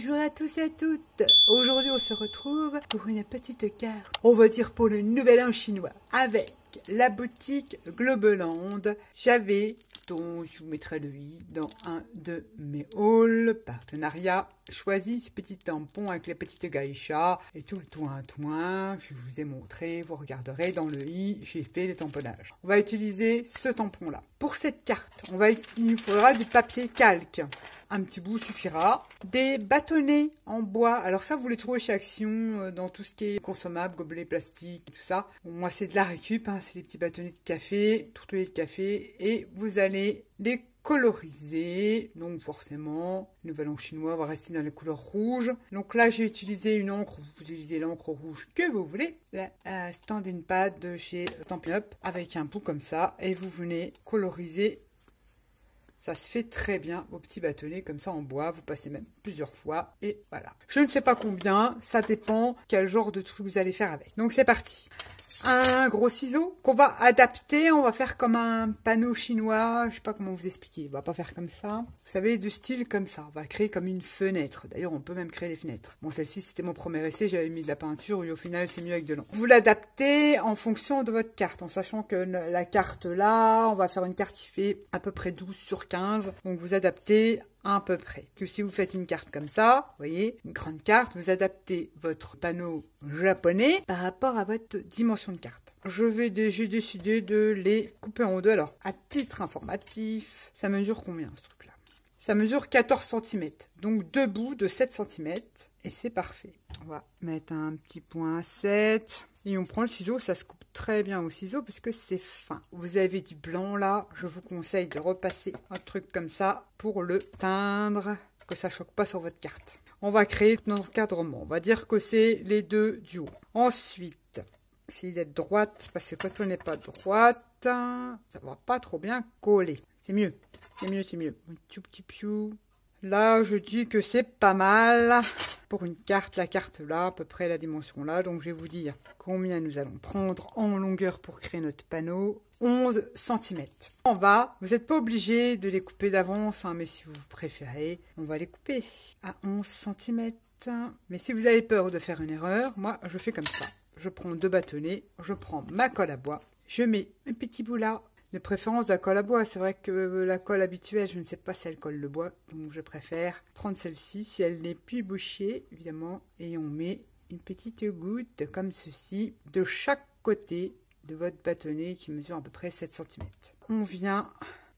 Bonjour à tous et à toutes. Aujourd'hui, on se retrouve pour une petite carte, on va dire pour le nouvel an chinois, avec la boutique Globeland. J'avais, dont je vous mettrai le i dans un de mes hauls, partenariat, choisi ce petit tampon avec les petites geishas et tout le toin. Je vous ai montré, vous regarderez dans le i, j'ai fait les tamponnages. On va utiliser ce tampon-là. Pour cette carte, il nous faudra du papier calque. Un petit bout suffira. Des bâtonnets en bois. Alors ça, vous les trouvez chez Action, dans tout ce qui est consommable, gobelets plastiques, tout ça. Bon, moi, c'est de la récup, hein, c'est des petits bâtonnets de café, tourtelets de café. Et vous allez les coloriser. Donc forcément, le nouvel an chinois va rester dans les couleurs rouges. Donc là, j'ai utilisé une encre. Vous utilisez l'encre rouge que vous voulez. La Stand-in Pad de chez Stampin' Up avec un bout comme ça. Et vous venez coloriser. Ça se fait très bien aux petits bâtonnets comme ça en bois. Vous passez même plusieurs fois. Et voilà. Je ne sais pas combien. Ça dépend quel genre de truc vous allez faire avec. Donc c'est parti. Un gros ciseau qu'on va adapter. On va faire comme un panneau chinois. Je ne sais pas comment vous expliquer. On va pas faire comme ça. Vous savez, de style comme ça. On va créer comme une fenêtre. D'ailleurs, on peut même créer des fenêtres. Bon, celle-ci, c'était mon premier essai. J'avais mis de la peinture et au final, c'est mieux avec de l'encre. Vous l'adaptez en fonction de votre carte. En sachant que la carte là, on va faire une carte qui fait à peu près 12 sur 15. Donc, vous adaptez à peu près. Que si vous faites une carte comme ça, vous voyez, une grande carte, vous adaptez votre panneau japonais par rapport à votre dimension de carte. J'ai décidé de les couper en deux. Alors, à titre informatif, ça mesure combien ce truc-là? Ça mesure 14 cm. Donc, deux bouts de 7 cm. Et c'est parfait. On va mettre un petit point à 7. Et on prend le ciseau, ça se coupe très bien au ciseau parce que c'est fin. Vous avez du blanc là, je vous conseille de repasser un truc comme ça pour le teindre, que ça choque pas sur votre carte. On va créer notre encadrement. On va dire que c'est les deux du haut. Ensuite, essayez d'être droite parce que quand on n'est pas droite, ça va pas trop bien coller. C'est mieux, c'est mieux, c'est mieux. Là, je dis que c'est pas mal pour une carte, la carte là, à peu près la dimension là. Donc, je vais vous dire combien nous allons prendre en longueur pour créer notre panneau. 11 cm. Vous n'êtes pas obligé de les couper d'avance, hein, mais si vous préférez, on va les couper à 11 cm. Mais si vous avez peur de faire une erreur, moi, je fais comme ça. Je prends deux bâtonnets, je prends ma colle à bois, je mets un petit bout là. De préférence de la colle à bois, c'est vrai que la colle habituelle, je ne sais pas si elle colle le bois, donc je préfère prendre celle-ci, si elle n'est plus bouchée, évidemment, et on met une petite goutte comme ceci, de chaque côté de votre bâtonnet qui mesure à peu près 7 cm. On vient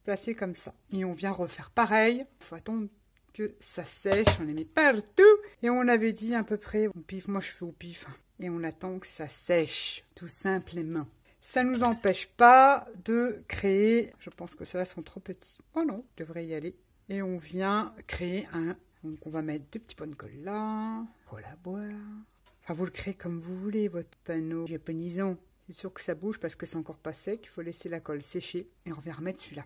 placer comme ça, et on vient refaire pareil, il faut attendre que ça sèche, on les met partout, et on avait dit à peu près, au pif, moi je fais au pif, et on attend que ça sèche, tout simplement. Ça ne nous empêche pas de créer, je pense que ceux-là sont trop petits. Oh non, je devrais y aller. Et on vient créer un, donc on va mettre deux petits points de colle là, colle à bois. Enfin, vous le créez comme vous voulez, votre panneau japonisant. C'est sûr que ça bouge parce que c'est encore pas sec, il faut laisser la colle sécher. Et on vient remettre celui-là.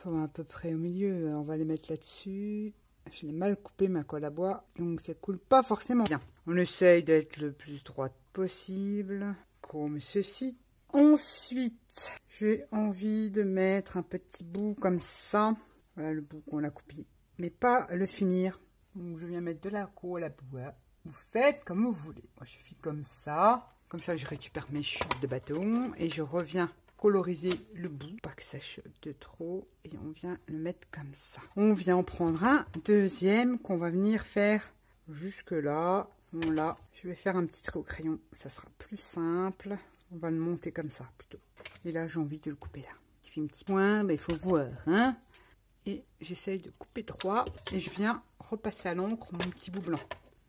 À peu près au milieu, on va les mettre là-dessus. Je l'ai mal coupé ma colle à bois, donc ça coule pas forcément bien. On essaye d'être le plus droite possible, comme ceci. Ensuite, j'ai envie de mettre un petit bout comme ça. Voilà le bout qu'on a coupé. Mais pas le finir. Donc je viens mettre de la colle à bois. Vous faites comme vous voulez. Moi je fais comme ça. Comme ça je récupère mes chutes de bâton. Et je reviens coloriser le bout. Pas que ça choque de trop. Et on vient le mettre comme ça. On vient en prendre un deuxième qu'on va venir faire jusque là. Bon là, je vais faire un petit trait au crayon. Ça sera plus simple. On va le monter comme ça, plutôt. Et là, j'ai envie de le couper là. Il fait un petit point, mais il faut voir, hein. Et j'essaye de couper droit. Et je viens repasser à l'encre mon petit bout blanc.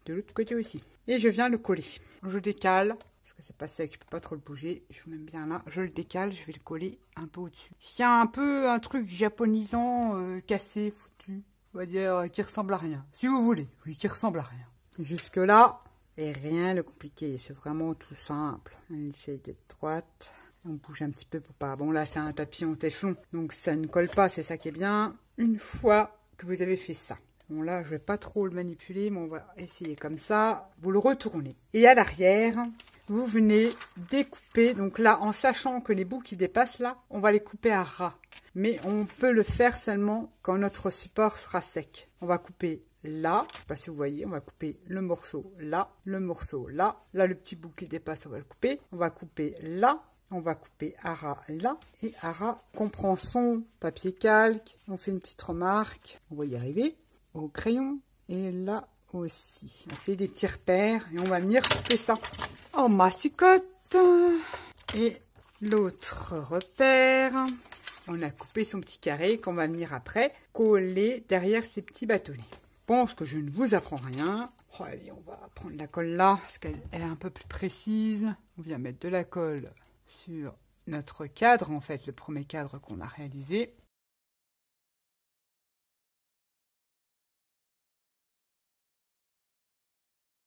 De l'autre côté aussi. Et je viens le coller. Je décale, parce que c'est pas sec, je peux pas trop le bouger. Je vous mets bien là. Je le décale, je vais le coller un peu au-dessus. S'il y a un peu un truc japonisant, cassé, foutu, on va dire, qui ressemble à rien. Si vous voulez. Oui, qui ressemble à rien. Jusque là. Et rien de compliqué, c'est vraiment tout simple. On essaye d'être droite. On bouge un petit peu pour pas... Bon là c'est un tapis en téflon, donc ça ne colle pas, c'est ça qui est bien. Une fois que vous avez fait ça. Bon là je vais pas trop le manipuler, mais on va essayer comme ça. Vous le retournez. Et à l'arrière, vous venez découper. Donc là, en sachant que les bouts qui dépassent là, on va les couper à ras. Mais on peut le faire seulement quand notre support sera sec. On va couper là. Je sais pas si vous voyez, on va couper le morceau là, le morceau là. Là, le petit bout qui dépasse, on va le couper. On va couper là. On va couper à ras là. Et à ras, on prend son papier calque. On fait une petite remarque. On va y arriver. Au crayon. Et là aussi. On fait des petits repères. Et on va venir couper ça en massicotte. Et l'autre repère. On a coupé son petit carré qu'on va venir après coller derrière ces petits bâtonnets. Je pense que je ne vous apprends rien. Oh, allez, on va prendre la colle là parce qu'elle est un peu plus précise. On vient mettre de la colle sur notre cadre, en fait, le premier cadre qu'on a réalisé.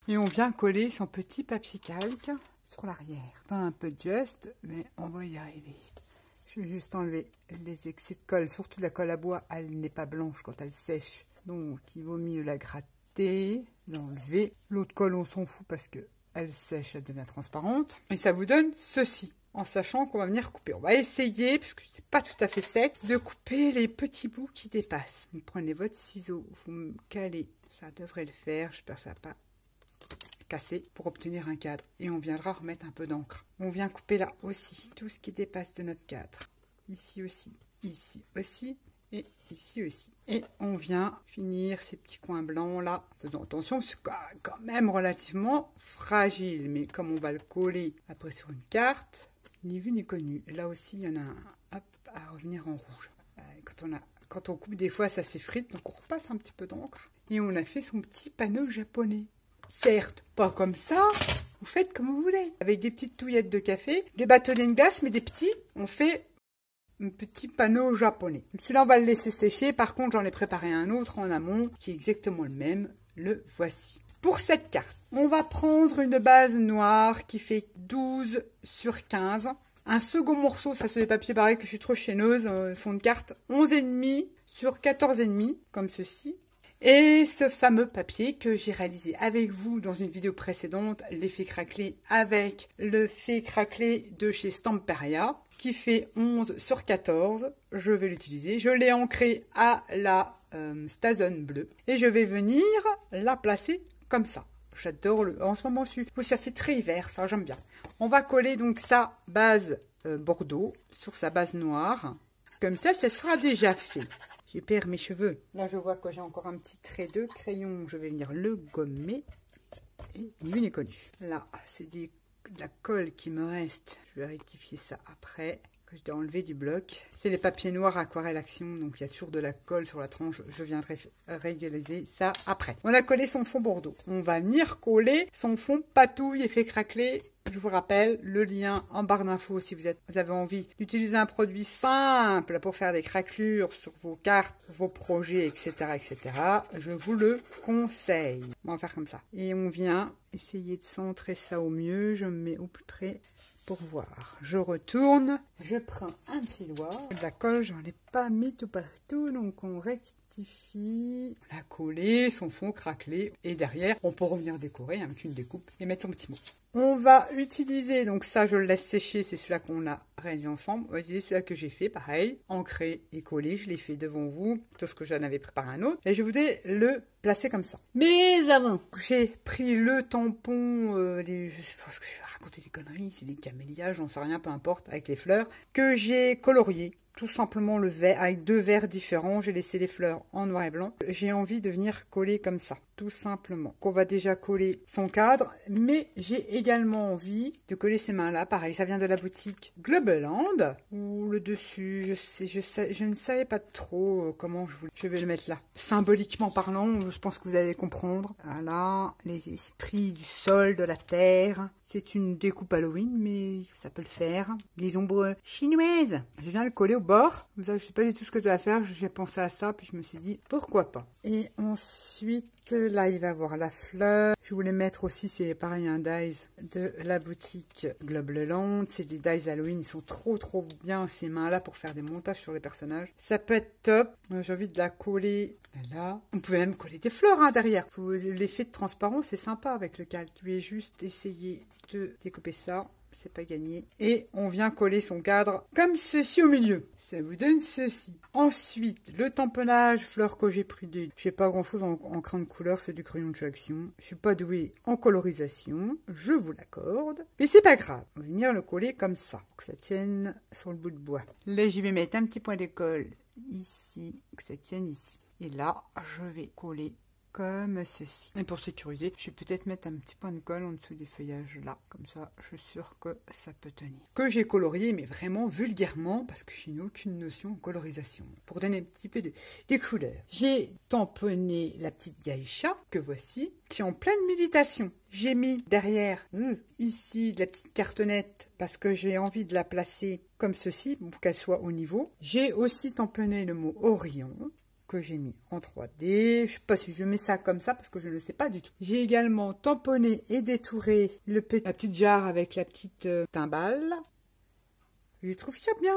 Et on vient coller son petit papier calque sur l'arrière. Pas un peu juste, mais on va y arriver. Je vais juste enlever les excès de colle, surtout la colle à bois, elle n'est pas blanche quand elle sèche. Donc il vaut mieux la gratter, l'enlever. L'autre colle on s'en fout parce qu'elle sèche, elle devient transparente. Et ça vous donne ceci, en sachant qu'on va venir couper. On va essayer, parce que c'est pas tout à fait sec, de couper les petits bouts qui dépassent. Vous prenez votre ciseau, vous me calez, ça devrait le faire, j'espère que ça va pas casser pour obtenir un cadre et on viendra remettre un peu d'encre. On vient couper là aussi tout ce qui dépasse de notre cadre. Ici aussi et ici aussi. Et on vient finir ces petits coins blancs là. Faisons attention, c'est quand même relativement fragile, mais comme on va le coller après sur une carte, ni vu ni connu. Là aussi il y en a un, hop, à revenir en rouge. Quand on coupe des fois ça s'effrite, donc on repasse un petit peu d'encre et on a fait son petit panneau japonais. Certes, pas comme ça, vous faites comme vous voulez. Avec des petites touillettes de café, des bâtonnets de glace, mais des petits, on fait un petit panneau japonais. Celui-là, on va le laisser sécher. Par contre, j'en ai préparé un autre en amont, qui est exactement le même. Le voici. Pour cette carte, on va prendre une base noire qui fait 12 sur 15. Un second morceau, ça c'est des papiers pareil que je suis trop chienneuse, fond de carte, 11,5 sur 14,5, comme ceci. Et ce fameux papier que j'ai réalisé avec vous dans une vidéo précédente, l'effet craquelé avec le fait craquelé de chez Stamperia, qui fait 11 sur 14. Je vais l'utiliser. Je l'ai ancré à la Stason bleue. Et je vais venir la placer comme ça. J'adore en ce moment, ça fait très hiver, ça, j'aime bien. On va coller donc sa base bordeaux sur sa base noire. Comme ça, ce sera déjà fait. Je perds mes cheveux. Là, je vois que j'ai encore un petit trait de crayon. Je vais venir le gommer. Et ni vu ni connu. Là, c'est de la colle qui me reste. Je vais rectifier ça après. Que je dois enlever du bloc. C'est les papiers noirs Aquarelle Action. Donc, il y a toujours de la colle sur la tranche. Je viendrai régaliser ça après. On a collé son fond bordeaux. On va venir coller son fond patouille effet craquelé. Je vous rappelle le lien en barre d'infos si vous avez envie d'utiliser un produit simple pour faire des craquelures sur vos cartes, vos projets, etc., etc. Je vous le conseille. On va faire comme ça. Et on vient essayer de centrer ça au mieux. Je me mets au plus près pour voir. Je retourne. Je prends un petit doigt. De la colle, j'en ai pas mis tout partout, donc on rectifie. On a collé son fond craquelé. Et derrière, on peut revenir décorer avec une découpe et mettre son petit mot. On va utiliser, donc ça je le laisse sécher, c'est celui-là qu'on a réalisé ensemble. On va utiliser celui-là que j'ai fait, pareil, ancré et collé, je l'ai fait devant vous, sauf que j'en avais préparé un autre. Et je voudrais le placer comme ça. Mais avant, j'ai pris le tampon, je pense que je vais raconter des conneries, c'est des camélias, j'en sais rien, peu importe, avec les fleurs, que j'ai colorié. Tout simplement le vert, avec deux verres différents, j'ai laissé les fleurs en noir et blanc. J'ai envie de venir coller comme ça, tout simplement. On va déjà coller son cadre, mais j'ai également envie de coller ces mains-là. Pareil, ça vient de la boutique Globeland, ou le dessus, je ne savais pas trop comment je vais le mettre là. Symboliquement parlant, je pense que vous allez comprendre. Voilà, les esprits du sol, de la terre. C'est une découpe Halloween, mais ça peut le faire. Des ombres chinoises. Je viens le coller au bord. Comme ça, je sais pas du tout ce que je vais faire. J'ai pensé à ça, puis je me suis dit, pourquoi pas. Et ensuite, là, il va y avoir la fleur. Je voulais mettre aussi, c'est pareil, un dies de la boutique Globeland. C'est des dies Halloween. Ils sont trop bien, ces mains-là, pour faire des montages sur les personnages. Ça peut être top. J'ai envie de la coller là. On pouvait même coller des fleurs hein, derrière. L'effet de transparence, c'est sympa avec le calque. Je vais juste essayer de découper ça. c'est pas gagné. Et on vient coller son cadre comme ceci au milieu. Ça vous donne ceci. Ensuite, le tamponnage, fleurs que j'ai pris des... J'ai pas grand chose en crayon de couleur, c'est du crayon de chez Action. Je suis pas douée en colorisation, je vous l'accorde. Mais c'est pas grave, on va venir le coller comme ça, pour que ça tienne sur le bout de bois. Là, je vais mettre un petit point de colle ici, que ça tienne ici. Et là, je vais coller comme ceci. Et pour sécuriser, je vais peut-être mettre un petit point de colle en dessous des feuillages là. Comme ça, je suis sûre que ça peut tenir. Que j'ai colorié, mais vraiment vulgairement, parce que je n'ai aucune notion en colorisation. Pour donner un petit peu des couleurs. J'ai tamponné la petite geisha, que voici, qui est en pleine méditation. J'ai mis derrière, ici, de la petite cartonnette, parce que j'ai envie de la placer comme ceci, pour qu'elle soit au niveau. J'ai aussi tamponné le mot Orion, que j'ai mis en 3D. Je ne sais pas si je mets ça comme ça parce que je ne le sais pas du tout. J'ai également tamponné et détouré la petite jarre avec la petite timbale. Je trouve ça bien.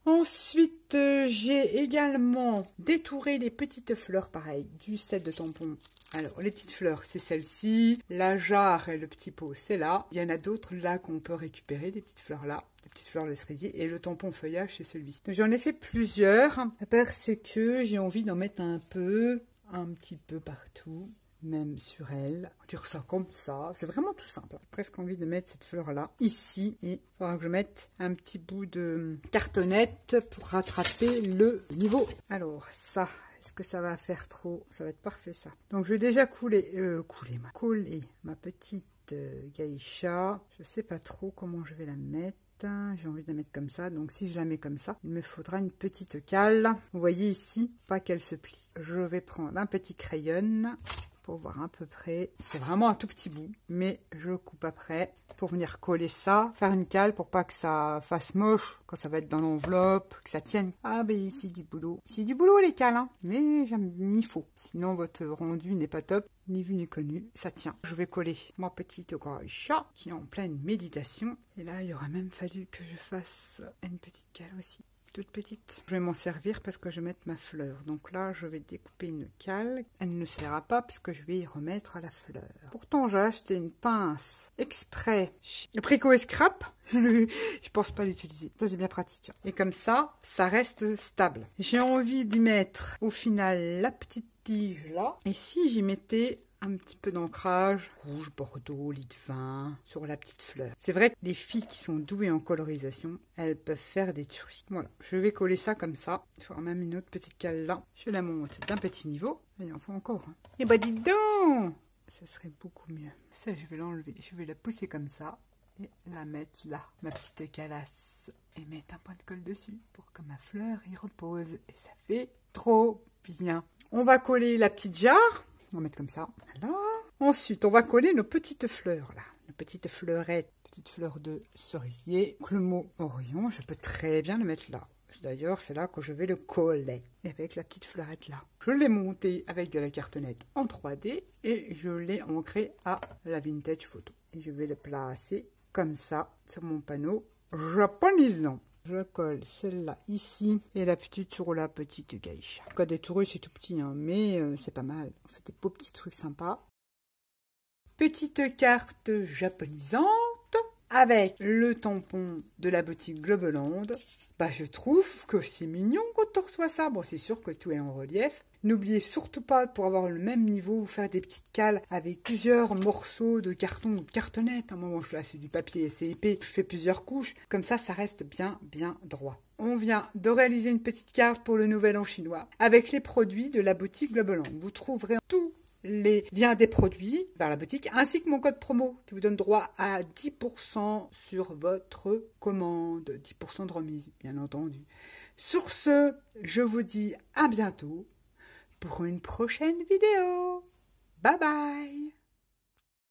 Ensuite, j'ai également détouré les petites fleurs, pareil, du set de tampons. Alors, les petites fleurs, c'est celle-ci. La jarre et le petit pot, c'est là. Il y en a d'autres là qu'on peut récupérer, des petites fleurs là. Des petites fleurs de cerisier. Et le tampon feuillage, c'est celui-ci. J'en ai fait plusieurs, parce que j'ai envie d'en mettre un petit peu partout. Même sur elle, on tire ça comme ça, c'est vraiment tout simple. J'ai presque envie de mettre cette fleur là ici et il faudra que je mette un petit bout de cartonnette pour rattraper le niveau. Alors ça, est-ce que ça va faire trop? Ça va être parfait ça. Donc je vais déjà coller ma petite geisha. Je sais pas trop comment je vais la mettre. J'ai envie de la mettre comme ça, donc si je la mets comme ça, il me faudra une petite cale. Vous voyez ici, pas qu'elle se plie. Je vais prendre un petit crayon pour voir à peu près. C'est vraiment un tout petit bout, mais je coupe après pour venir coller ça, faire une cale pour pas que ça fasse moche quand ça va être dans l'enveloppe, que ça tienne. Ah ben ici du boulot. C'est du boulot les cales, hein, mais il faut. Sinon votre rendu n'est pas top, ni vu ni connu, ça tient. Je vais coller ma petite geisha qui est en pleine méditation. Et là, il aura même fallu que je fasse une petite cale aussi. Toute petite. Je vais m'en servir parce que je vais mettre ma fleur. Donc là, je vais découper une cale. Elle ne sera pas puisque je vais y remettre la fleur. Pourtant, j'ai acheté une pince exprès chez Brico et Scrap. Je pense pas l'utiliser. Ça, c'est bien pratique. Et comme ça, ça reste stable. J'ai envie d'y mettre au final la petite tige là. Et si j'y mettais un petit peu d'ancrage, rouge, bordeaux, lit de vin, sur la petite fleur. C'est vrai que les filles qui sont douées en colorisation, elles peuvent faire des tueries. Voilà, je vais coller ça comme ça. Il faudra même une autre petite cale là. Je la monte d'un petit niveau. Et il en faut encore. Hein. Et bah dis donc, ça serait beaucoup mieux. Ça, je vais l'enlever. Je vais la pousser comme ça et la mettre là. Ma petite calasse. Et mettre un point de colle dessus pour que ma fleur y repose. Et ça fait trop bien. On va coller la petite jarre. On va mettre comme ça. Voilà. Ensuite, on va coller nos petites fleurs, là. Nos petites fleurettes. Petites fleurs de cerisier. Donc, le mot Orion, je peux très bien le mettre là. D'ailleurs, c'est là que je vais le coller. Et avec la petite fleurette là. Je l'ai monté avec de la cartonnette en 3D. Et je l'ai ancré à la vintage photo. Et je vais le placer comme ça sur mon panneau japonisant. Je colle celle-là ici et la petite sur la petite geisha. En cas détouré, c'est tout petit, hein, mais c'est pas mal. On fait des beaux petits trucs sympas. Petite carte japonisante avec le tampon de la boutique Globeland. Bah, je trouve que c'est mignon quand on reçoit ça. Bon, c'est sûr que tout est en relief. N'oubliez surtout pas, pour avoir le même niveau, vous faire des petites cales avec plusieurs morceaux de carton ou de cartonnette. À un moment, là, c'est du papier, c'est épais. Je fais plusieurs couches. Comme ça reste bien droit. On vient de réaliser une petite carte pour le Nouvel An chinois avec les produits de la boutique Globeland. Vous trouverez tous les liens des produits vers la boutique, ainsi que mon code promo qui vous donne droit à 10% sur votre commande. 10% de remise, bien entendu. Sur ce, je vous dis à bientôt pour une prochaine vidéo. Bye bye!